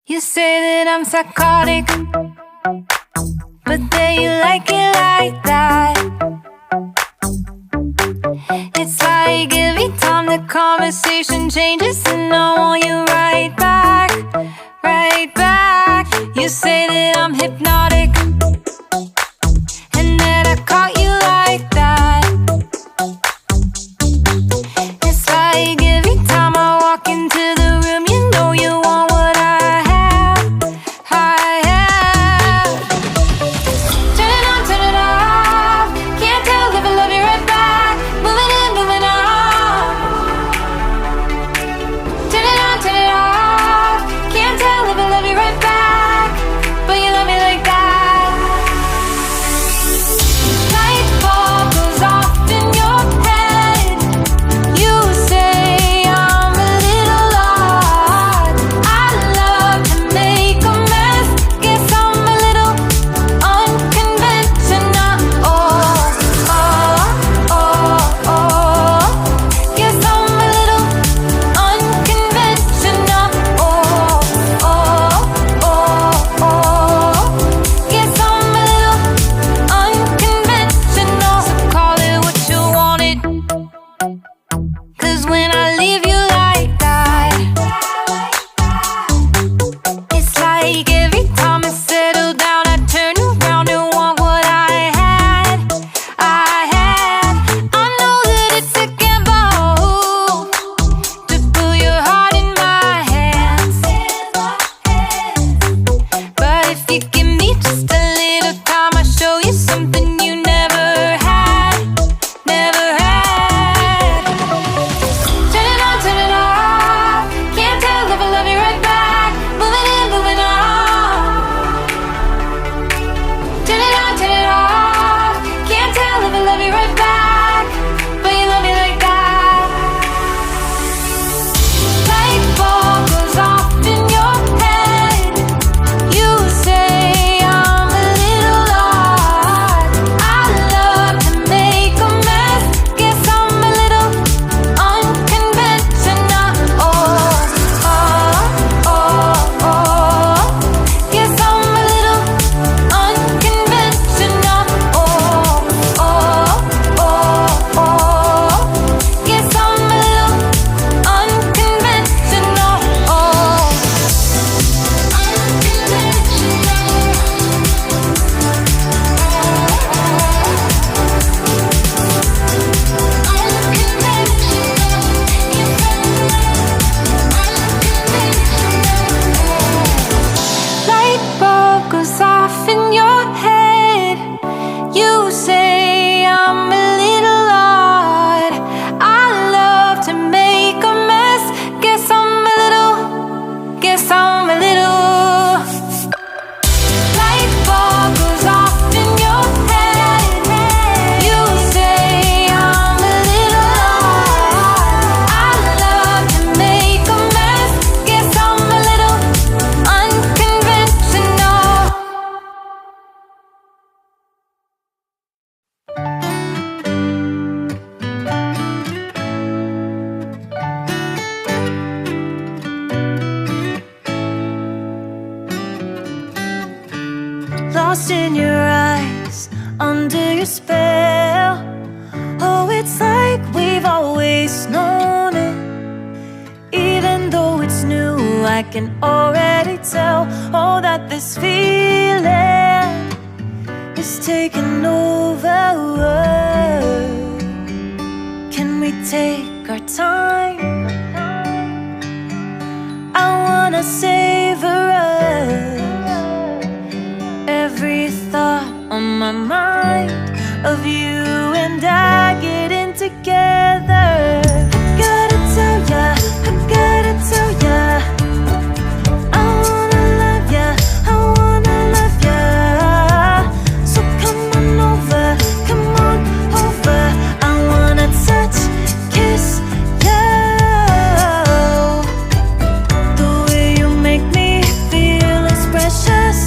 You say that I'm psychotic, but then you like it like that. It's like every time the conversation changes, and I want you right back, right back. You say that I'm hypnotic, and that I caught you like that. It's like every time I walk into the room, you know you want what I have, I have. Turn it on, turn it off. Can't tell if I love you right back. Moving in, moving on. Turn it on, turn it off. Can't tell if I love you right back, but you love me like that. Light bulb goes off in your head. You say I'm a little odd. I love to make a mess. Guess I'm a little unconventional. Oh, oh, oh, oh. Guess I'm a little unconventional. Oh, oh, oh, oh. Guess I'm a little unconventional. So call it what you want it, 'cause when I leave you like that, it's like every time I settle down, I turn around and want what I had, I had. I know that it's a gamble to put your heart in my hands, but if you give me just a little time, I'll show you something you never had, never had. Turn it on, turn it off. Can't tell if I love you right back. Moving in, moving on. Turn it on, turn it off. Can't tell if I love you right back, but you love me like that. Light bulb goes off in your head. You say I'm a little odd. I love to make a mess. Guess I'm a little unconventional. Oh, oh, oh, oh. Guess I'm a little unconventional. Oh, oh, oh, oh. Guess I'm a little unconventional. Oh, light bulb goes off in your head. You say I'm a little odd. I love to make a mess. Guess I'm a little. Light bulb goes off in your head. You say I'm a little odd. I love to make a mess. Guess I'm a little unconventional. Lost in your eyes, under your spell. Oh, it's like we've always known it. Even though it's new, I can already tell. Oh, that this feeling is taking over. Can we take our time? I wanna savor us. Every thought on my mind of you and I getting together. I gotta tell ya, I gotta tell ya, I wanna love ya, I wanna love ya. So come on over, come on over. I wanna touch, kiss ya. The way you make me feel is precious.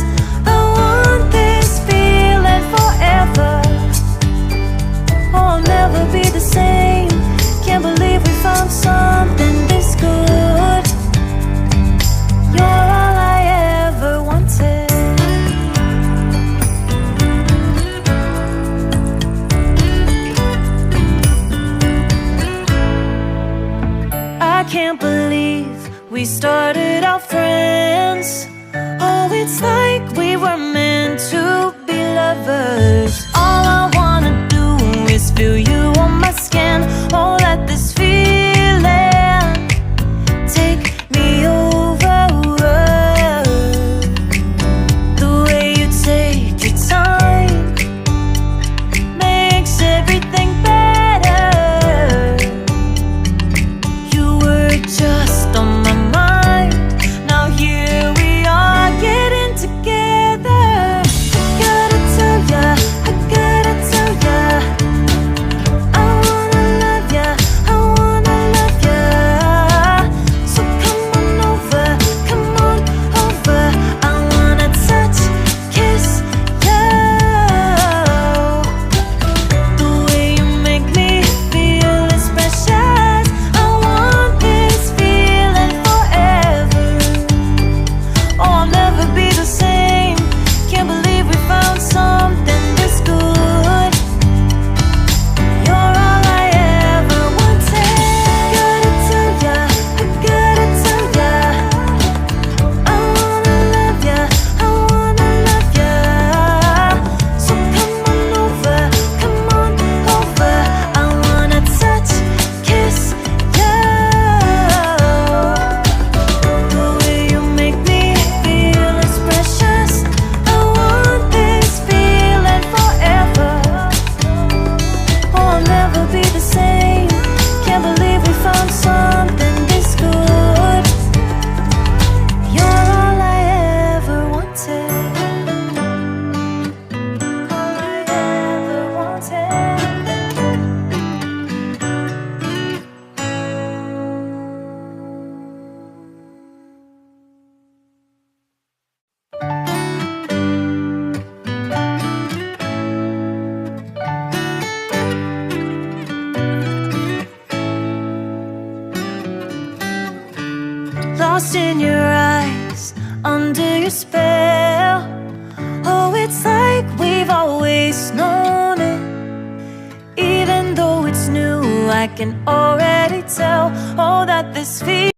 I want this feeling forever. Oh, I'll never be the same. we started out friends. Oh, it's like we were meant to be lovers. All I wanna do is feel you on my skin. Oh, let this feeling take me over. The way you take your time makes everything better. You were just on my mind. Now here we are getting together. I gotta tell ya, I gotta tell ya, I wanna love ya, I wanna love ya. So come on over, come on over. I wanna touch, kiss ya. The way you make me feel is precious. I want this feeling forever. Oh, I'll never be the same. Can't believe we found something this good. You're all I ever wanted. Gotta tell ya, I gotta tell ya, I wanna love ya, I wanna love ya. So come on over, come on over. I wanna touch, kiss ya. The way you make me feel is precious. I want this feeling forever. Oh, I'll never be the same. Can't believe we found something this good. You're all I ever wanted. All I ever wanted. Lost in your eyes, under your spell. Oh, it's like we've always known it. Even though it's new, I can already tell. Oh, that this feels